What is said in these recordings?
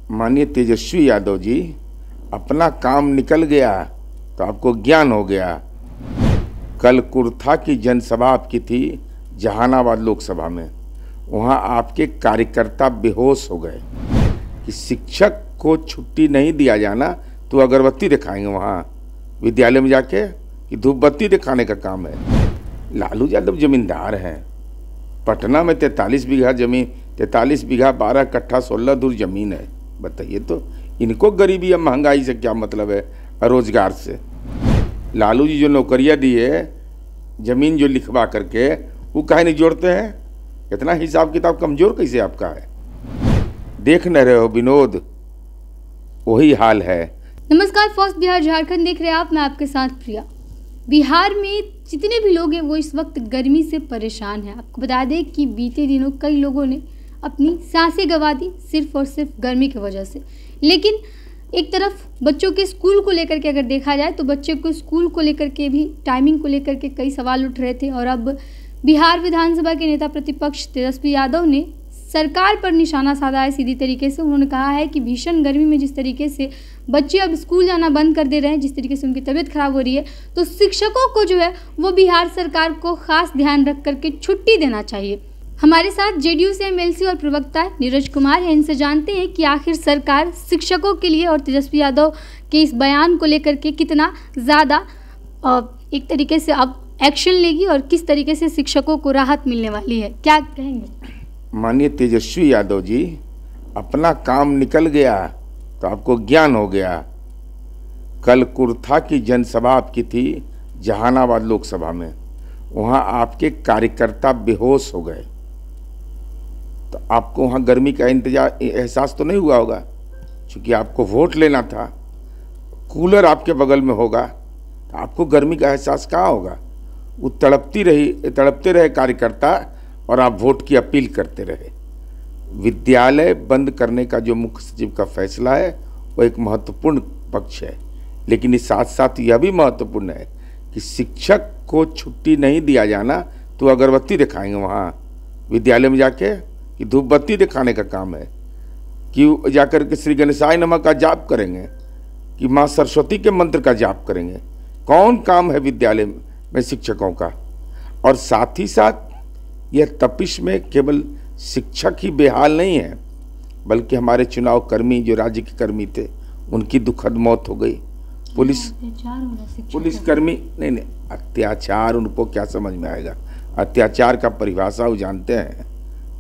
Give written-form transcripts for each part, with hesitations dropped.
माननीय तेजस्वी यादव जी, अपना काम निकल गया तो आपको ज्ञान हो गया। कल कुर्था की जनसभा आपकी थी जहानाबाद लोकसभा में, वहाँ आपके कार्यकर्ता बेहोश हो गए कि शिक्षक को छुट्टी नहीं दिया जाना तो अगरबत्ती दिखाएंगे वहाँ विद्यालय में जाके कि धूप बत्ती दिखाने का काम है। लालू यादव जमींदार हैं, पटना में 43 बीघा जमीन, 43 बीघा 12 कट्ठा 16 दूर जमीन है। बताइए तो इनको गरीबी या महंगाई से क्या मतलब है, रोजगार से। लालू जी जो नौकरियां दी है, जमीन जो लिखवा करके, वो काहे नहीं जोड़ते हैं? इतना हिसाब किताब कमजोर कैसे आपका है? देख न रहे हो विनोद, वही हाल है। नमस्कार, फर्स्ट बिहार झारखंड देख रहे हैं आप, मैं आपके साथ प्रिया। बिहार में जितने भी लोग हैं वो इस वक्त गर्मी से परेशान हैं। आपको बता दें कि बीते दिनों कई लोगों ने अपनी सांसें गंवा दी सिर्फ और सिर्फ गर्मी की वजह से। लेकिन एक तरफ बच्चों के स्कूल को लेकर के अगर देखा जाए तो बच्चों को स्कूल को लेकर के भी, टाइमिंग को लेकर के कई सवाल उठ रहे थे। और अब बिहार विधानसभा के नेता प्रतिपक्ष तेजस्वी यादव ने सरकार पर निशाना साधा है सीधी तरीके से। उन्होंने कहा है कि भीषण गर्मी में जिस तरीके से बच्चे अब स्कूल जाना बंद कर दे रहे हैं, जिस तरीके से उनकी तबीयत खराब हो रही है, तो शिक्षकों को जो है वो बिहार सरकार को खास ध्यान रख करके छुट्टी देना चाहिए। हमारे साथ जेडीयू से एमएलसी और प्रवक्ता नीरज कुमार हैं। इनसे जानते हैं कि आखिर सरकार शिक्षकों के लिए और तेजस्वी यादव के इस बयान को लेकर के कितना ज़्यादा एक तरीके से अब एक्शन लेगी और किस तरीके से शिक्षकों को राहत मिलने वाली है, क्या कहेंगे? माननीय तेजस्वी यादव जी, अपना काम निकल गया तो आपको ज्ञान हो गया। कल कुर्था की जनसभा आपकी थी जहानाबाद लोकसभा में, वहाँ आपके कार्यकर्ता बेहोश हो गए। तो आपको वहाँ गर्मी का एहसास तो नहीं हुआ होगा, क्योंकि आपको वोट लेना था। कूलर आपके बगल में होगा तो आपको गर्मी का एहसास कहाँ होगा? वो तड़पते रहे कार्यकर्ता और आप वोट की अपील करते रहे। विद्यालय बंद करने का जो मुख्य सचिव का फैसला है वो एक महत्वपूर्ण पक्ष है, लेकिन इस साथ साथ यह भी महत्वपूर्ण है कि शिक्षक को छुट्टी नहीं दिया जाना तो अगरबत्ती दिखाएंगे वहाँ विद्यालय में जाके कि धूप बत्ती दिखाने का काम है, कि जाकर के श्री गणेशाय नमः का जाप करेंगे, कि माँ सरस्वती के मंत्र का जाप करेंगे। कौन काम है विद्यालय में शिक्षकों का? और साथ ही साथ यह तपिश में केवल शिक्षक ही बेहाल नहीं है, बल्कि हमारे चुनाव कर्मी जो राज्य के कर्मी थे उनकी दुखद मौत हो गई। पुलिसकर्मी नहीं, अत्याचार उनको क्या समझ में आएगा? अत्याचार का परिभाषा वो जानते हैं।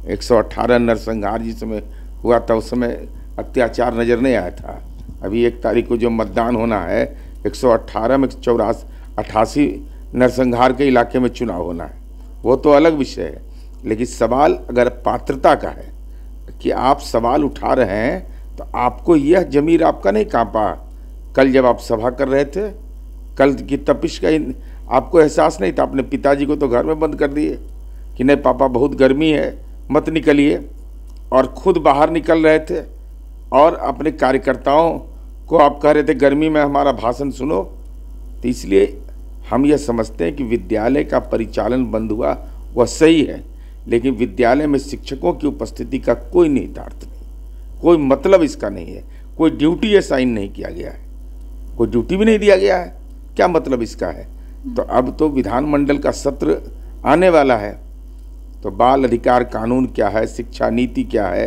118 नरसंहार जिस समय हुआ था उस समय अत्याचार नज़र नहीं आया था। अभी 1 तारीख को जो मतदान होना है, 118 में 88 नरसंहार के इलाके में चुनाव होना है, वो तो अलग विषय है। लेकिन सवाल अगर पात्रता का है कि आप सवाल उठा रहे हैं, तो आपको यह ज़मीर आपका नहीं कांपा? कल जब आप सभा कर रहे थे, कल की तपिश का आपको एहसास नहीं था? अपने पिताजी को तो घर में बंद कर दिए कि नहीं पापा बहुत गर्मी है मत निकलिए, और खुद बाहर निकल रहे थे। और अपने कार्यकर्ताओं को आप कह रहे थे गर्मी में हमारा भाषण सुनो। तो इसलिए हम यह समझते हैं कि विद्यालय का परिचालन बंद हुआ वह सही है, लेकिन विद्यालय में शिक्षकों की उपस्थिति का कोई निहितार्थ नहीं, कोई मतलब इसका नहीं है। कोई ड्यूटी असाइन नहीं किया गया है, कोई ड्यूटी भी नहीं दिया गया है, क्या मतलब इसका है? तो अब तो विधानमंडल का सत्र आने वाला है, तो बाल अधिकार कानून क्या है, शिक्षा नीति क्या है,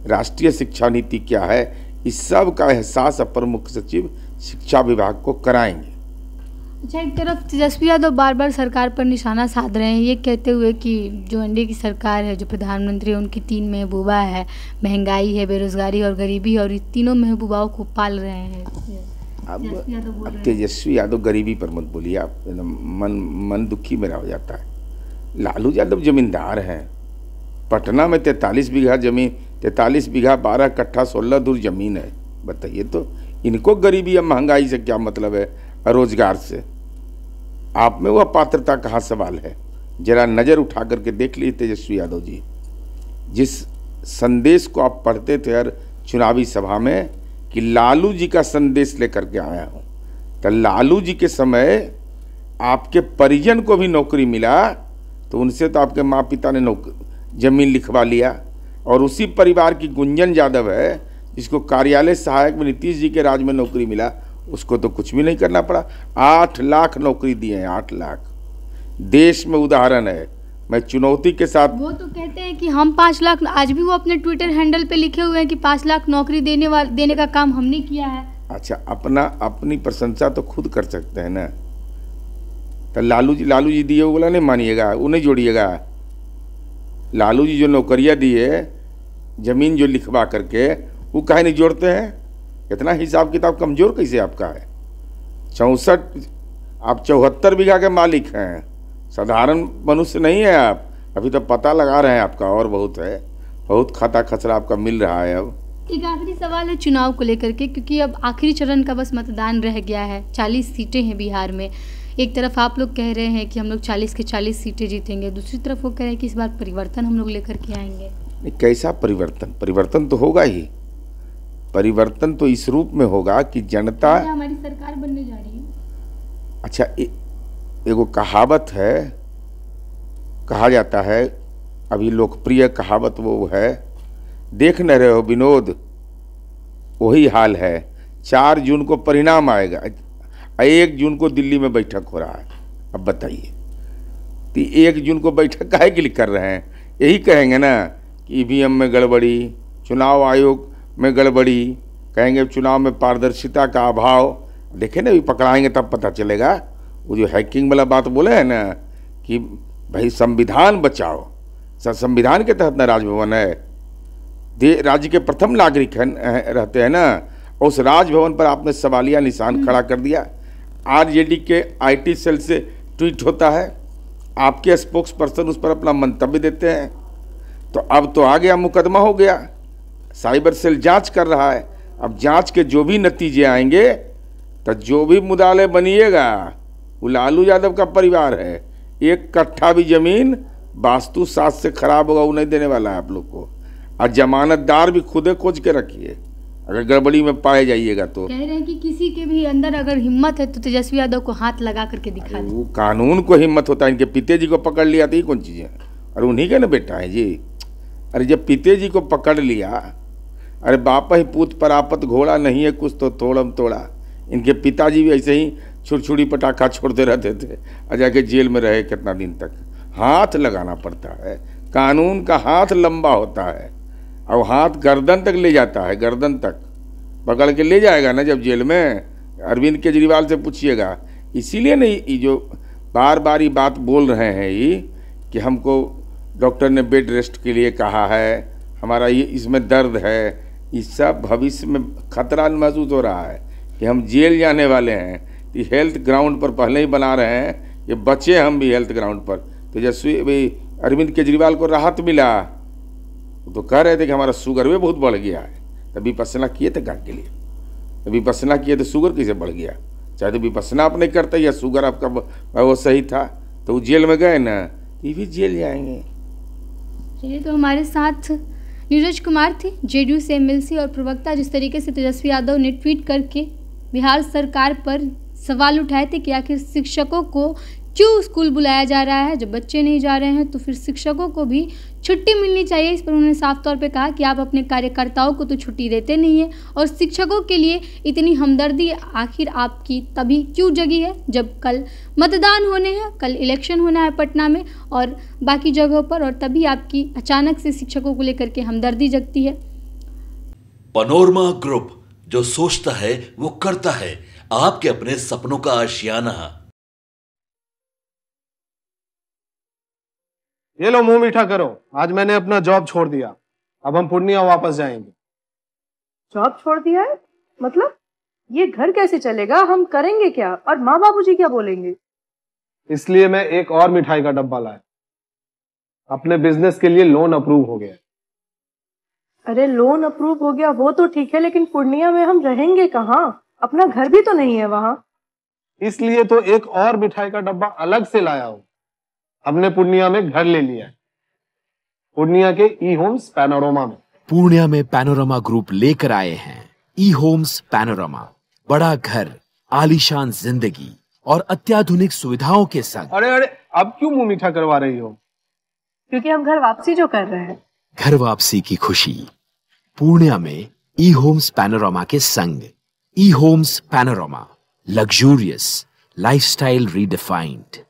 राष्ट्रीय शिक्षा नीति क्या है, इस सब का एहसास अपर मुख्य सचिव शिक्षा विभाग को कराएंगे। अच्छा, एक तरफ तेजस्वी यादव बार बार सरकार पर निशाना साध रहे हैं, ये कहते हुए कि जो एनडीए की सरकार है, जो प्रधानमंत्री है, उनकी 3 महबूबा है, महंगाई है, बेरोजगारी और गरीबी, और इन तीनों महबूबाओं को पाल रहे हैं। अब तेजस्वी यादव गरीबी पर मत बोलिए, आप मन दुखी मेरा हो जाता है। लालू यादव जमींदार हैं, पटना में 43 बीघा जमीन, 43 बीघा 12 कट्ठा 16 दूर जमीन है। बताइए तो इनको गरीबी या महंगाई से क्या मतलब है, रोजगार से। आप में वह पात्रता कहाँ सवाल है? जरा नज़र उठा करके देख लीजिए तेजस्वी यादव जी, जिस संदेश को आप पढ़ते थे हर चुनावी सभा में कि लालू जी का संदेश लेकर के आया हूँ, तो लालू जी के समय आपके परिजन को भी नौकरी मिला, तो उनसे तो आपके माँ पिता ने जमीन लिखवा लिया। और उसी परिवार की गुंजन यादव है जिसको कार्यालय सहायक में नीतीश जी के राज में नौकरी मिला, उसको तो कुछ भी नहीं करना पड़ा। 8 लाख नौकरी दिए हैं, 8 लाख। देश में उदाहरण है। मैं चुनौती के साथ, वो तो कहते हैं कि हम 5 लाख, आज भी वो अपने ट्विटर हैंडल पे लिखे हुए हैं कि 5 लाख नौकरी देने का काम हमने किया है। अच्छा, अपनी प्रशंसा तो खुद कर सकते हैं ना। तो लालू जी दिए वो बोला नहीं मानिएगा, वो नहीं जोड़िएगा। लालू जी जो नौकरियां दिए, जमीन जो लिखवा करके, वो काहे नहीं जोड़ते हैं? इतना हिसाब किताब कमजोर कैसे आपका है? 64, आप 74 बीघा के मालिक हैं, साधारण मनुष्य नहीं है आप। अभी तो पता लगा रहे हैं आपका, और बहुत है, बहुत खाता खसरा आपका मिल रहा है। अब एक आखिरी सवाल है चुनाव को लेकर के, क्योंकि अब आखिरी चरण का बस मतदान रह गया है। 40 सीटें हैं बिहार में। एक तरफ आप लोग कह रहे हैं कि हम लोग 40 के 40 सीटें जीतेंगे, दूसरी तरफ वो कह रहे हैं कि इस बार परिवर्तन हम लोग लेकर के आएंगे। कैसा परिवर्तन? परिवर्तन तो होगा ही। परिवर्तन तो इस रूप में होगा कि जनता, हमारी सरकार बनने जा रही है। अच्छा, एगो कहावत है, कहा जाता है, अभी लोकप्रिय कहावत वो है, देख न रहे हो विनोद, वही हाल है। 4 जून को परिणाम आएगा, 1 जून को दिल्ली में बैठक हो रहा है। अब बताइए, तो 1 जून को बैठक काहे के लिए कर रहे हैं? यही कहेंगे ना कि ईवीएम में गड़बड़ी, चुनाव आयोग में गड़बड़ी, कहेंगे चुनाव में पारदर्शिता का अभाव। देखे ना, अभी पकड़ाएंगे तब पता चलेगा। वो जो हैकिंग वाला बात बोले हैं ना कि भाई संविधान बचाओ, संविधान के तहत ना राजभवन है, राज्य के प्रथम नागरिक रहते हैं ना, उस राजभवन पर आपने सवालिया निशान खड़ा कर दिया। आरजेडी के आईटी सेल से ट्वीट होता है, आपके स्पोक्स पर्सन उस पर अपना मंतव्य देते हैं। तो अब तो आ गया, मुकदमा हो गया, साइबर सेल जांच कर रहा है। अब जांच के जो भी नतीजे आएंगे, तो जो भी मुदाले बनिएगा वो लालू यादव का परिवार है। 1 कट्ठा भी जमीन वास्तु शास्त्र से खराब होगा वो नहीं देने वाला है आप लोग को। और जमानतदार भी खुदे खोज के रखिए, अगर गड़बड़ी में पाए जाइएगा तो। कह रहे हैं कि किसी के भी अंदर अगर हिम्मत है तो तेजस्वी यादव को हाथ लगा करके दिखा दे। वो कानून को हिम्मत होता है, इनके पिते जी को पकड़ लिया तो ये कौन चीज़ है? अरे उन्हीं के ना बेटा है जी। अरे जब पिते जी को पकड़ लिया, अरे बाप ही पूत परापत घोड़ा, नहीं है कुछ तो तोड़म तोड़ा। इनके पिताजी भी ऐसे ही छुरछुरी पटाखा छोड़ते रहते थे और जाके जेल में रहे कितना दिन तक। हाथ लगाना पड़ता है, कानून का हाथ लंबा होता है, और हाथ गर्दन तक ले जाता है, गर्दन तक पकड़ के ले जाएगा ना जब जेल में। अरविंद केजरीवाल से पूछिएगा। इसीलिए नहीं ये जो बार बार ये बात बोल रहे हैं ये कि हमको डॉक्टर ने बेड रेस्ट के लिए कहा है, हमारा ये इसमें दर्द है, इस सब भविष्य में खतरा महसूस हो रहा है कि हम जेल जाने वाले हैं। तो हेल्थ ग्राउंड पर पहले ही बना रहे हैं, ये बचे हम भी हेल्थ ग्राउंड पर। तेजस्वी भाई अरविंद केजरीवाल को राहत मिला, तो कह रहे थे कि हमारा शुगर भी बहुत बढ़ गया है। तभी विपස්සना किए थे गाँव के लिए, तभी विपස්සना किए तो शुगर कैसे बढ़ गया? चाहे तो विपස්සना आप नहीं करते या शुगर आपका वो सही था, तो वो जेल में गए ना, ये भी जेल जाएंगे। चलिए, तो हमारे साथ नीरज कुमार थे, जेडीयू से एमएलसी और प्रवक्ता। जिस तरीके से तेजस्वी यादव ने ट्वीट करके बिहार सरकार पर सवाल उठाए थे कि आखिर शिक्षकों को क्यों स्कूल बुलाया जा रहा है, जब बच्चे नहीं जा रहे हैं तो फिर शिक्षकों को भी छुट्टी मिलनी चाहिए। इस पर उन्होंने साफ तौर पे कहा कि आप अपने कार्यकर्ताओं को तो छुट्टी देते नहीं है, और शिक्षकों के लिए इतनी हमदर्दी आखिर आपकी तभी क्यों जगी है जब कल मतदान होने हैं, कल इलेक्शन होना है पटना में और बाकी जगहों पर, और तभी आपकी अचानक से शिक्षकों को लेकर के हमदर्दी जगती है। पैनोरमा ग्रुप, जो सोचता है वो करता है। आपके अपने सपनों का आशियाना। ये लो, मुंह मीठा करो। आज मैंने अपना जॉब छोड़ दिया, अब हम पूर्णिया वापस जाएंगे। जॉब छोड़ दिया है? मतलब ये घर कैसे चलेगा? हम करेंगे क्या? और माँ बाबूजी क्या बोलेंगे? इसलिए मैं एक और मिठाई का डब्बा लाया। अपने बिजनेस के लिए लोन अप्रूव हो गया। अरे लोन अप्रूव हो गया वो तो ठीक है, लेकिन पूर्णिया में हम रहेंगे कहाँ? अपना घर भी तो नहीं है वहां। इसलिए तो एक और मिठाई का डब्बा अलग से लाया हूं। हमने पूर्णिया में घर ले लिया है, पूर्णिया के ई होम्स पैनोरमा में। पूर्णिया में पैनोरमा ग्रुप लेकर आए हैं ई होम्स पैनोरमा। बड़ा घर, आलीशान जिंदगी और अत्याधुनिक सुविधाओं के संग। अरे अरे, अब क्यों मुंह मीठा करवा रही हो? क्योंकि हम घर वापसी जो कर रहे हैं। घर वापसी की खुशी। पूर्णिया में ई होम्स पैनोरामा के संग। E Homes Panorama, luxurious lifestyle redefined.